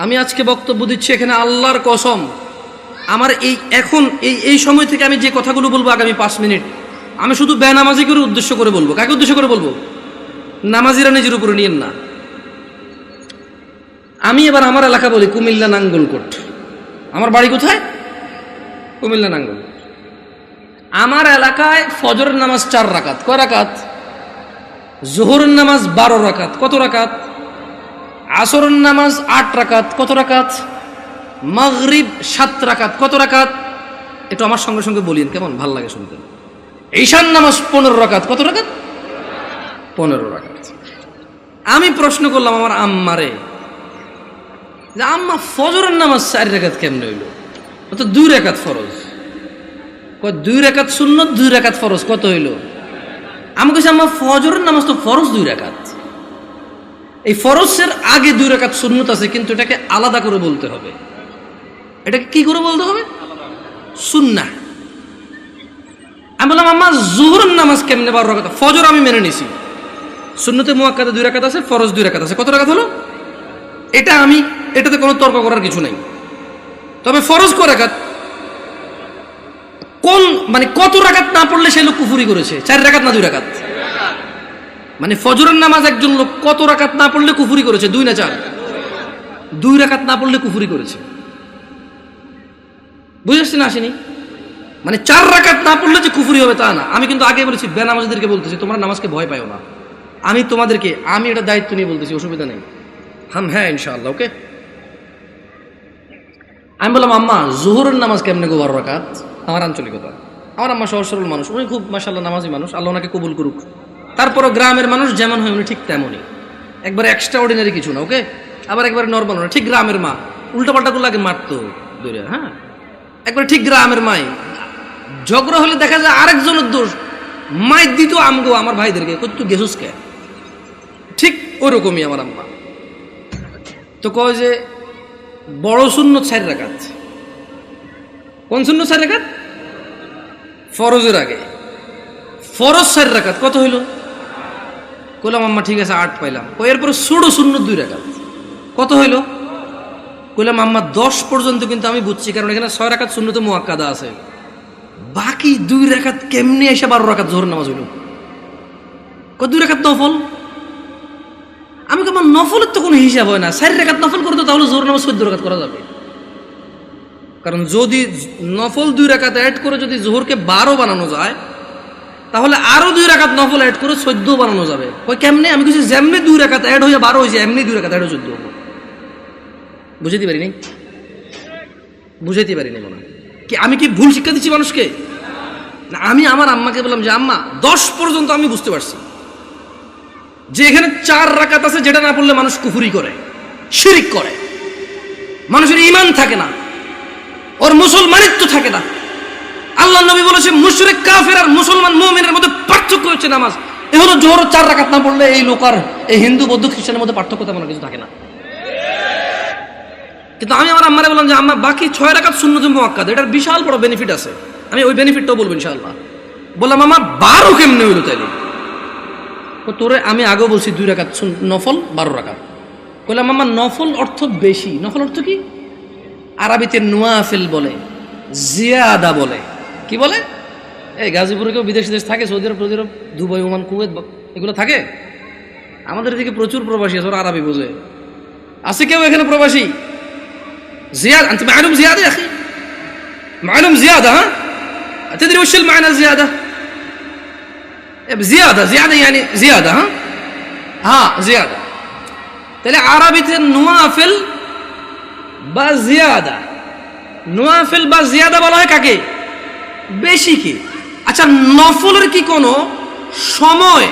আমি আজকে বক্তব্য দিচ্ছি এখানে আল্লাহর কসম, আমার এই সময় থেকে আমি যে কথাগুলো বলবো আগামী 5 মিনিট, আমি শুধু বেনামাজিকে উদ্দেশ্য করে বলবো। কাকে উদ্দেশ্য করে বলবো? নামাজিরা নিজের উপরে নিয়েন না। আমি এবার আমার এলাকা বলি কুমিল্লা নাঙ্গলকোট। আমার বাড়ি কোথায়? কুমিল্লা নাঙ্গলকোট। আমার এলাকায় ফজরের নামাজ 4 রাকাত। কয় রাকাত? জোহরের নামাজ 12 রাকাত। কত রাকাত? আসরের নামাজ 8 রাকাত। কত রাকাত? মাগরিব 7 রাকাত। কত রাকাত? একটু আমার সঙ্গে সঙ্গে বলিন, কেমন ভাল লাগে শুনতে। ঈশার নামাজ 15 রাকাত। কত রাকাত? 15 রাকাত। আমি প্রশ্ন করলাম আমার আম্মারে, যে আম্মা ফজরের নামাজ 4 রাকাত কেমনে হইল? তো 2 রাকাত ফরজ। 2 রাকাত সুন্নত, 2 রাকাত ফরজ। কত হইল? আমি কইছি আম্মা ফজরের নামাজ তো ফরজ 2 রাকাত। এই ফরজের আগে 2 রাকাত সুন্নত আছে, কিন্তু এটাকে আলাদা করে বলতে হবে। এটাকে কি করে বলতে হবে? সুন্নাহ। আমি বললাম আম্মা জোহরের নামাজ কেমনে 12 রাকাত? ফজর আমি মেনে নিছি, সুন্নতে মুআক্কাদা 2 রাকাত আছে, ফরজ 2 রাকাত আছে। কত রাকাত হলো? এটাতে কোনো তর্ক করার কিছু নাই। তবে ফরজ কয় রাকাত? মানে কত রাকাত না পড়লে সে লোক কুফরি করেছে? 4 রাকাত না 2 রাকাত? মানে ফজরের নামাজ একজন লোক কত রাকাত না পড়লে কুফরি করেছে? 2 না 4? 2 রাকাত না পড়লে কুফরি করেছে। বুঝেছি না? আসেনি? মানে 4 রাকাত না পড়লে যে কুফরি হবে তা না। আমি কিন্তু আগে বলেছি, বেনামাজিদেরকে বলতেছি তোমরা নামাজকে ভয় পাও না। আমি এটা দায়িত্ব নিয়ে বলতেছি, অসুবিধা নেই। হ্যাঁ ইনশাআল্লাহ, ওকে। আমি বললাম আম্মা জোহরের নামাজ কেমনে গো 12 রাকাত? আমার আঞ্চলিকতা। আমার আম্মা সহজ সরল মানুষ, উনি খুব মাশাআল্লাহ নামাজি মানুষ, আল্লাহ ওনাকে কবুল করুক। তারপরও গ্রামের মানুষ যেমন হয় উনি ঠিক তেমনই, একবারে এক্সট্রা অর্ডিনারি কিছু না, ওকে। আবার একবারে নর্মাল না, ঠিক গ্রামের মা। উল্টাপাল্টা গুলো আগে মারতো দূরে, হ্যাঁ, একবারে ঠিক গ্রামের মাই। ঝগড়া হলে দেখা যায় আরেকজনের দোষ, মাইর দিত আমগো আমার ভাইদেরকে, তুই গেছুস কে, ঠিক ওরকমই আমার আম্মা। তো কয় যে বড় সুন্নত 4 রাকাত। কোন সুন্নত 4 রাকাত? ফরজের আগে। ফরজ 4 রাকাত। কত হইল? কইলাম আম্মা ঠিক আছে 8 পাইলাম। এরপরে ছোট সুন্নত 2 রাকাত। কত হইল? কইলাম আম্মা 10 পর্যন্ত কিন্তু আমি বুঝছি, কারণ এখানে 6 রাকাত সুন্নতে মুআক্কাদা আছে। বাকি 2 রাকাত কেমনে এসে 12 রাকাত জোহর নামাজ হইল? 2 রাকাত নফল। আমি আমার নফলের তো কোনো হিসাব হয় না। 4 রাকাত নফল করতো তাহলে জোহর নামাজ 14 রাকাত করা যাবে। কারণ যদি নফল 2 রাকাত অ্যাড করে যদি জোহরকে 12 বানানো যায়, তাহলে আরো 2 রাকাত নফল অ্যাড করে 14 বানানো যাবে। কই কেমনে? আমি কিছু যেমনি 2 রাকাত অ্যাড হয়ে 12 হয়েছে, এমনি 2 রাকাত অ্যাড হয়ে 14 হবে। বুঝাইতে পারিনি মনে হয় কি? আমি কি ভুল শিক্ষা দিচ্ছি মানুষকে? না, আমি আমার আম্মাকে বললাম যে আম্মা 10 পর্যন্ত আমি বুঝতে পারছি যে এখানে 4 রাকাত আছে, যেটা না পড়লে মানুষ কুফরি করে, শিরিক করে, মানুষের ঈমান থাকে না, ওর মুসলমানিত্ব থাকে না। আল্লাহ নবী বলেছে মুশরিক কাফের আর মুসলমান মুমিনের মধ্যে পার্থক্য হচ্ছে নামাজ। এ হলো জোহর 4 রাকাত না পড়লে এই লোক আর এই হিন্দু বৌদ্ধ খ্রিস্টানের মধ্যে পার্থক্য তেমন কিছু থাকে না। কিন্তু আমি আমার আম্মারে বললাম যে আম্মা বাকি 6 রাকাত সুন্নতে মুআক্কাদা, এটার বিশাল বড় বেনিফিট আছে, আমি ওই বেনিফিটটাও বলবো ইনশাআল্লাহ। বললাম আম্মা 12 কেমনে হইলো তাইলে? তোরে আমি আগেও বলছি 2 রাকাত নফল 12 রাকাত। বললাম আম্মা নফল অর্থ বেশি। নফল অর্থ কি? আরবিতে নওয়াফিল বলে, জিয়াদা বলে। কি বলে? এই গাজীপুরে কেউ বিদেশ থাকে, সৌদি আরব, দুবাই, ওমান, কুয়েত এগুলো থাকে। আমাদের এদিকে প্রচুর প্রবাসী আছে, ওরা আরবি বোঝে। আছে কেউ এখানে প্রবাসী? زيادة أنت معلوم زيادة يا أخي، معلوم زيادة، ها تدري وش المعنى الزيادة؟ زيادة يعني زيادة، ها زيادة. تلاقي عربية النوافل بزيادة، نوافل بزيادة বলা হয় কাকে? বেশি কি? আচ্ছা, নফলের কি কোনো সময়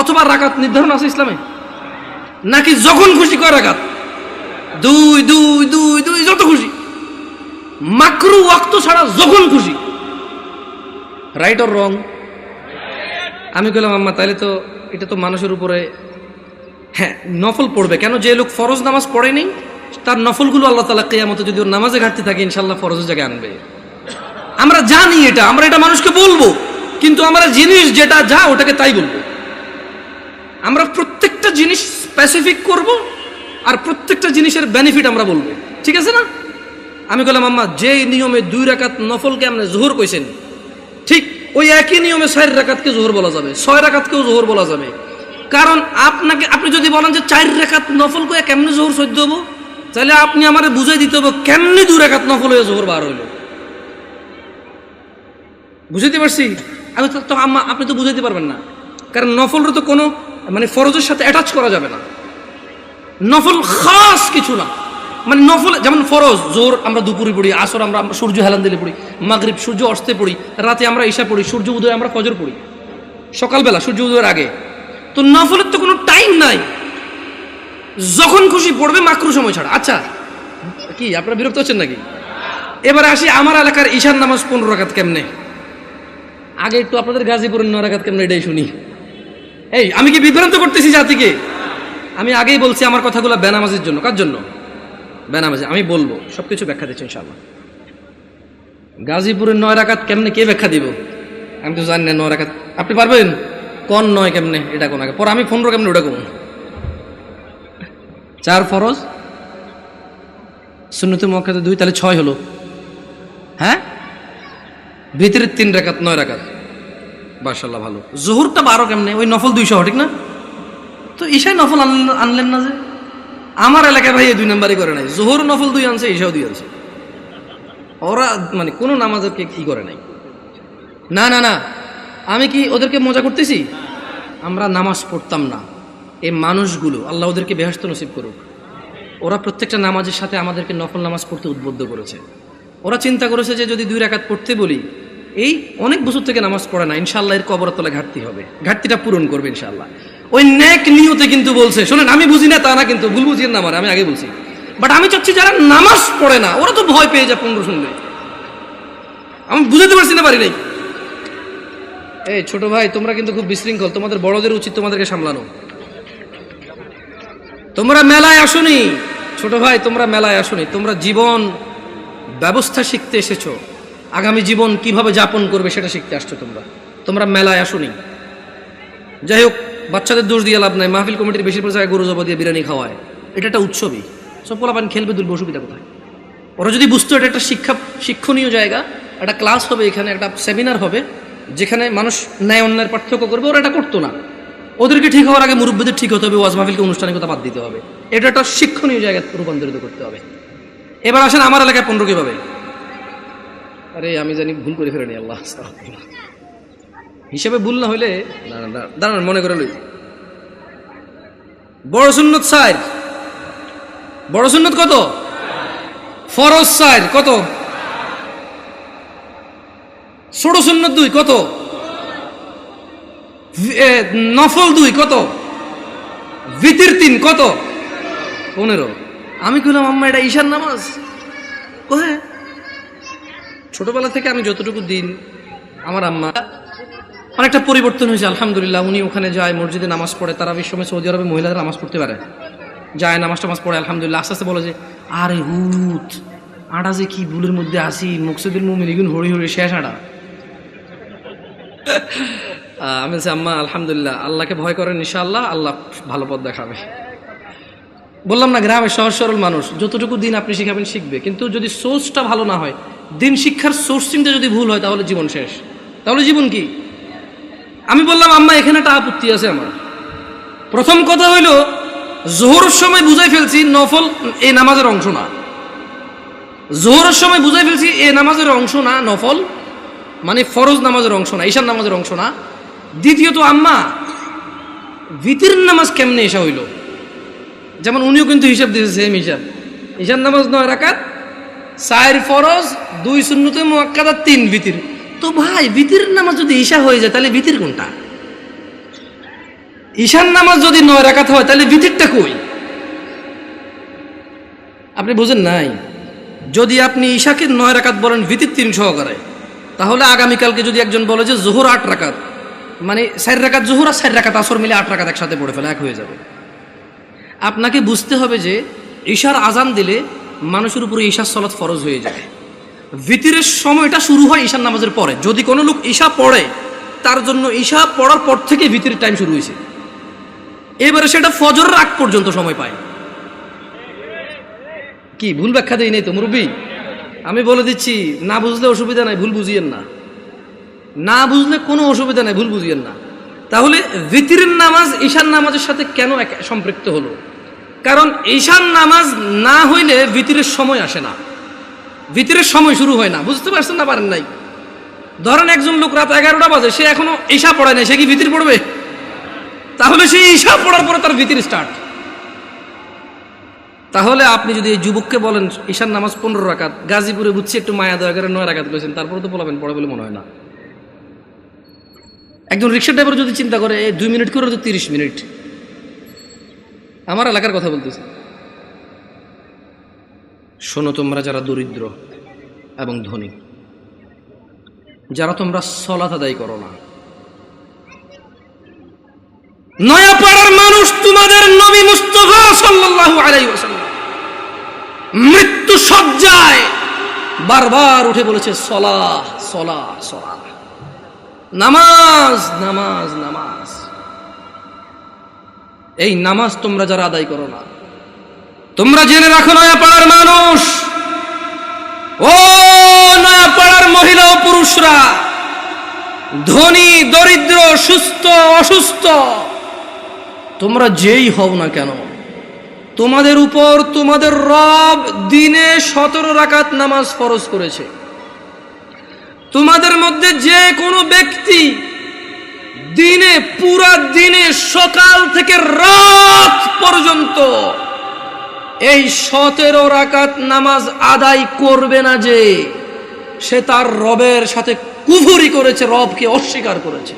অথবা রাকাত নির্ধারণ আছে ইসলামে? নাকি যখন খুশি কয় রাকাত? 2 যত খুশি, মাকরু ওয়াক্ত ছাড়া যখন খুশি। Right or wrong? আমি বললাম আম্মা তাহলে তো এটা তো মানুষের উপরে, হ্যাঁ নফল পড়বে কেন? যে লোক ফরজ নামাজ পড়েনি তার নফলগুলো আল্লাহ তাআলা কিয়ামতে যদি ওর নামাজে ঘাটতি থাকে ইনশাআল্লাহ ফরজের জায়গায় আনবে। আমরা জানি এটা, আমরা এটা মানুষকে বলবো, কিন্তু আমরা জিনিস যেটা ওটাকে তাই বলবো। আমরা প্রত্যেকটা জিনিস স্পেসিফিক করব, আর প্রত্যেকটা জিনিসের বেনিফিট আমরা বলবো, ঠিক আছে না? আমি বললাম আম্মা যে নিয়মে 2 রাকাত নফলকে আপনি জোহর কইছেন, ঠিক ওই একই নিয়মে 4 রাকাতকে জোহর বলা যাবে, 6 রাকাতকেও জোহর বলা যাবে। কারণ আপনি যদি বলেন যে 4 রাকাত নফল কয়ে কেমনে জোহর সহ্য হবো, তাহলে আপনি আমারে বুঝাই দিতে হবে কেমনে 2 রাকাত নফল হয়ে জোহর বার হইল। বুঝাইতে পারছি? আমি তো আম্মা আপনি তো বুঝাইতে পারবেন না, কারণ নফলের তো কোনো মানে ফরজের সাথে অ্যাটাচ করা যাবে না। নফল খাস কিছু না, মানে নফল যেমন ফরজ জোর আমরা দুপুরে পড়ি, আসর আমরা সূর্য হেলান দিলে পড়ি, মাগরিব সূর্য অস্তে পড়ি, রাতে আমরা ঈশা পড়ি, সূর্য উদয় আমরা ফজর পড়ি, সকালবেলা সূর্য উদয়ের আগে। তো নফলের তো কোনো টাইম নাই, যখন খুশি পড়বে মাকরু সময় ছাড়া। আচ্ছা কি আপনারা বিরক্ত হচ্ছেন নাকি? এবার আসি আমার এলাকার ঈশার নামাজ 15 রাকাত কেমনে। আগে একটু আপনাদের গাজীপুরের 9 রাকাত কেমনে এটাই শুনি। এই আমি কি বিভ্রান্ত করতেছি জাতিকে? আমি আগেই বলছি আমার কথাগুলো বেনামাজির জন্য। কার জন্য? বেনামাজি। আমি বলবো সবকিছু ব্যাখ্যা দিচ্ছি ইনশাআল্লাহ। গাজীপুরের 9 রাকাত কেমনে কে ব্যাখ্যা দিব? আমি তো জানি না 9 রাকাত। আপনি পারবেন কোন 9 কেমনে এটা কোন আগে, পরে আমি 15 কেমনে ওটা কোন। 4 ফরজ, সুন্নতে মুআক্কাদা 2, তাহলে 6 হলো। হ্যাঁ, ভিতরে 3 রাকাত, 9 রাকাত। মাশাআল্লাহ ভালো। জোহরটা 12 কেমনে? ওই নফল 200 ঠিক না? তো ঈশায় নফল আনলেন না যে? আমার এলাকায় ভাই এই 2 নাম্বারই করে নাই, জোহর নফল 2 আনছে, ঈশাও 2 আনছে। ওরা মানে কোনো নামাজকে কি করে নাই। না না না, আমি কি ওদেরকে মজা করতেছি? আমরা নামাজ পড়তাম না, এই মানুষগুলো আল্লাহ ওদেরকে বেহেশত নসিব করুক, ওরা প্রত্যেকটা নামাজের সাথে আমাদেরকে নফল নামাজ পড়তে উদ্বুদ্ধ করেছে। ওরা চিন্তা করেছে যে যদি 2 রাকাত পড়তে বলি, এই অনেক বছর থেকে নামাজ পড়ে না, ইনশাআল্লাহ এর কবরের তলায় ঘাটতি হবে, ঘাটতিটা পূরণ করবে ইনশাআল্লাহ। ওই নেক নিয়তে কিন্তু বলছে। শোনেন, আমি বুঝি না তা না, কিন্তু ভুল বুঝিয়েন না আমার, আমি আগে বলছি। বাট আমি চাচ্ছি যারা নামাজ পড়ে না ওরা তো ভয় পেয়ে যায় 15 শুনলে। আমি বুঝাতে পারছি না, পারি নাই। এই ছোট ভাই তোমরা কিন্তু খুব বিশৃঙ্খল, তোমাদের বড়দের উচিত তোমাদেরকে সামলানো। তোমরা মেলায় আসোনি ছোট ভাই, তোমরা মেলায় আসোনি, তোমরা জীবন ব্যবস্থা শিখতে এসেছো, আগামী জীবন কিভাবে যাপন করবে সেটা শিখতে আসছো। তোমরা মেলায় আসোনি। যাই হোক, বাচ্চাদের দোষ দিয়ে লাভ নাই। মাহফিল কমিটির বেশিরভাগ জায়গায় গরু জবা দিয়ে বিরিয়ানি খাওয়ায়, এটা একটা উৎসবই। সব পোলাপান খেলবে, দুলবে, অসুবিধা কোথায়? ওরা যদি বুঝতো এটা একটা শিক্ষণীয় জায়গা, একটা ক্লাস হবে এখানে, একটা সেমিনার হবে যেখানে মানুষ ন্যায় অন্যায়ের পার্থক্য করবে, ওরা এটা করতো না। ওদেরকে ঠিক হওয়ার আগে মুরব্বীদের ঠিক হতে হবে, ওয়াজ মাহফিলকে অনুষ্ঠানিকতা বাদ দিতে হবে, এটা একটা শিক্ষণীয় জায়গায় রূপান্তরিত করতে হবে। এবার আসেন আমার এলাকায় 15 কিভাবে? আরে আমি জানি ভুল করে ফেলেনি, আল্লাহ হিসেবে ভুল না হইলে দাঁড়ান মনে করে লই। বড় সুন্নত 4, বড় সুন্নত কত? ফরজ 4 কত? ছোট সুন্নত 2 কত? নফল 2 কত? ভিতর 3 কত? 15। আমি কইলাম আম্মা এটা ঈশার নামাজ? ও হ্যাঁ। ছোটবেলা থেকে আমি যতটুকু দিন, আমার আম্মা অনেকটা পরিবর্তন হয়েছে আলহামদুলিল্লাহ। উনি ওখানে যায়, মসজিদে নামাজ পড়ে। তারাবির সময় সৌদি আরবে মহিলারা নামাজ পড়তে পারে, যায় নামাজ টামাজ পড়ে আলহামদুলিল্লাহ। আস্তে আস্তে বলে যে আরে হুত আটা যে কি ভুলের মধ্যে আসি, মকসুদুল মুমিনিন হরি হরি শেষ আটা। আমি বলছি আম্মা আলহামদুলিল্লাহ, আল্লাহকে ভয় করেন, ইনশাআল্লাহ আল্লাহ ভালো পথ দেখাবে। বললাম না, গ্রামের সহজ সরল মানুষ, যতটুকু দিন আপনি শিখাবেন শিখবে, কিন্তু যদি সোর্সটা ভালো না হয়, দিন শিক্ষার সোর্সিংটা যদি ভুল হয়, তাহলে জীবন শেষ। তাহলে জীবন কি? আমি বললাম আম্মা এখানে একটা আপত্তি আছে আমার। প্রথম কথা হইল, জোহরের সময় বুঝাই ফেলছি নফল এই নামাজের অংশ না। জোহরের সময় বুঝাই ফেলছি এই নামাজের অংশ না, নফল মানে ফরজ নামাজের অংশ না, ঈশার নামাজের অংশ না। দ্বিতীয়ত আম্মা ভিতর নামাজ কেমনে এসা হইল? যেমন উনিও কিন্তু হিসাব দিয়েছে সেম হিসাব। ঈশার নামাজ 9 রাকাত, 4 ফরজ, 2 সুন্নতে মুআক্কাদা, 3 ভিতর। তো ভাই ভিতর নামাজ যদি ঈশা হয়ে যায় তাহলে ভিতর কোনটা? ঈশার নামাজ যদি 9 রাকাত হয় তাহলে ভিতরটা কই? আপনি বুঝেন নাই? যদি আপনি ঈশাকে 9 রাকাত বলেন ভিতর 3 সহকারে, তাহলে আগামীকালকে যদি একজন বলে যে জোহর 8 রাকাত, মানে 4 রাকাত জোহর আর 4 রাকাত আসর মিলে 8 রাকাত একসাথে পড়ে ফেলে, এক হয়ে যাবে। আপনাকে বুঝতে হবে যে ঈশার আজান দিলে মানুষের উপরে ঈশার সালাত ফরজ হয়ে যায়। ভিতরের সময়টা শুরু হয় ঈশার নামাজের পরে। যদি কোনো লোক ঈশা পড়ে, তার জন্য ঈশা পড়ার পর থেকে ভিতরের টাইম শুরু হয়েছে। এবারে সেটা ফজরের আগ পর্যন্ত সময় পায়। কি ভুল ব্যাখ্যা দেই নাই তো মুরব্বী? আমি বলে দিচ্ছি, না বুঝলে অসুবিধা নাই, ভুল বুঝিয়েন না। না বুঝলে কোনো অসুবিধা নাই, ভুল বুঝিয়েন না। তাহলে ভিতরের নামাজ ঈশান নামাজের সাথে কেন সম্পৃক্ত হলো? কারণ ঈশান নামাজ না হইলে ভিতরের সময় আসে না, ভিতরের সময় শুরু হয় না। বুঝতে পারছেন না পারেন নাই? ধরেন একজন লোক রাত 11টা বাজে, সে এখনো ঈশা পড়ায় নাই, সে কি ভিতর পড়বে? তাহলে সে ঈশা পড়ার পরে তার ভিতর স্টার্ট। তাহলে আপনি যদি এই যুবককে বলেন ঈশান নামাজ 15 রাকাত, গাজীপুরে বুঝছি একটু মায়া দয়া করে 9 রাকাত করেছেন, তারপরে তো বলাবেন পড়ে বলে মনে হয় না। একজন রিক্সা ড্রাইভার যদি চিন্তা করে 2 মিনিট করে তো 30 মিনিট। আমার এলাকার কথা বলতেছি। শোনো তোমরা যারা দরিদ্র এবং ধনী, যারা তোমরা সালাত আদায় করো না, নয়াপাড়ার মানুষ তোমাদের নবী মুস্তাফা সাল্লাল্লাহু আলাইহি ওয়াসাল্লাম মৃত্যু সজ্জায় বারবার উঠে বলেছে সলাহ সলাহ সলাহ, নামাজ নামাজ নামাজ। এই নামাজ তোমরা যারা আদায় করো না, তোমরা জেনে রাখো নয়াপাড়ার মানুষ, ও নয়াপাড়ার মহিলা ও পুরুষরা, ধনী দরিদ্র, সুস্থ অসুস্থ, তোমরা যেই হও না কেন, তোমাদের উপর তোমাদের রব দিনে 17 রাকাত নামাজ ফরজ করেছে। তোমাদের মধ্যে যে কোনো ব্যক্তি দিনে, পুরা দিনে সকাল থেকে রাত পর্যন্ত এই 17 রাকাত নামাজ আদায় করবে না, যে সে তার রবের সাথে কুফরি করেছে, রবকে অস্বীকার করেছে।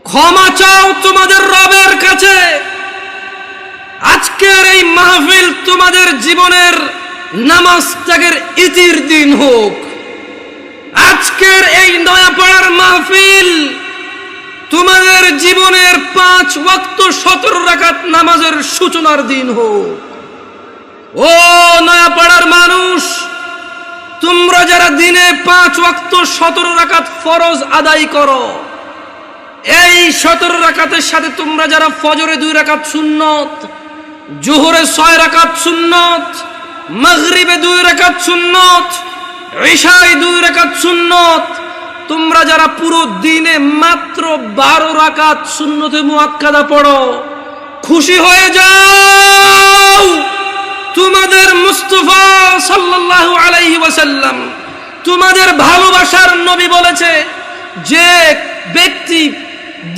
ক্ষমা চাও তোমাদের রবের কাছে। আজকের এই মাহফিল তোমাদের জীবনের নামাজ ত্যাগের ইতির দিন হোক। আজকের এই নয়াপাড়ার মাহফিল তোমাদের জীবনের 5 ওয়াক্ত 17 রাকাত নামাজের সূচনার দিন হোক। ও নয়াপাড়ার মানুষ, তোমরা যারা দিনে 5 ওয়াক্ত 17 রাকাত ফরজ আদায় করো, এই 17 রাকাতের সাথে তোমরা যারা ফজরে 2 রাকাত সুন্নত, জোহরে 6 রাকাত সুন্নত, মাগরিবে 2 রাকাত সুন্নত, ইশায় 2 রাকাত সুন্নত, তোমরা যারা পুরো দিনে মাত্র 12 রাকাত সুন্নতে মুআক্কাদা পড়ো, খুশি হয়ে যাও। তোমাদের মুস্তাফা সাল্লাল্লাহু আলাইহি ওয়াসাল্লাম, তোমাদের ভালোবাসার নবী বলেছে, যে ব্যক্তি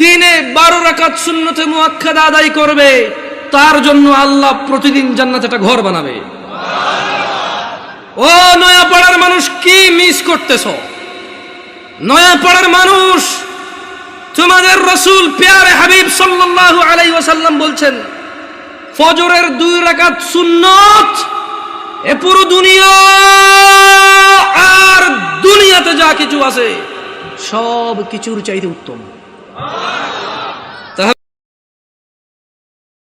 দিনে 12 রাকাত সুন্নতে মুআক্কাদা আদায় করবে, তার জন্য আল্লাহ প্রতিদিন জান্নাতে একটা ঘর বানাবে। ও নয়াপাড়ার মানুষ, কি মিস করতেছো? নয়াপাড়ার মানুষ, তোমাদের রাসূল প্যারে হাবিব সাল্লাল্লাহু আলাইহি ওয়াসাল্লাম বলছেন, ফজরের 2 রাকাত সুন্নত এ পুরো দুনিয়া আর দুনিয়াতে যা কিছু আছে সব কিছুর চাইতে উত্তম।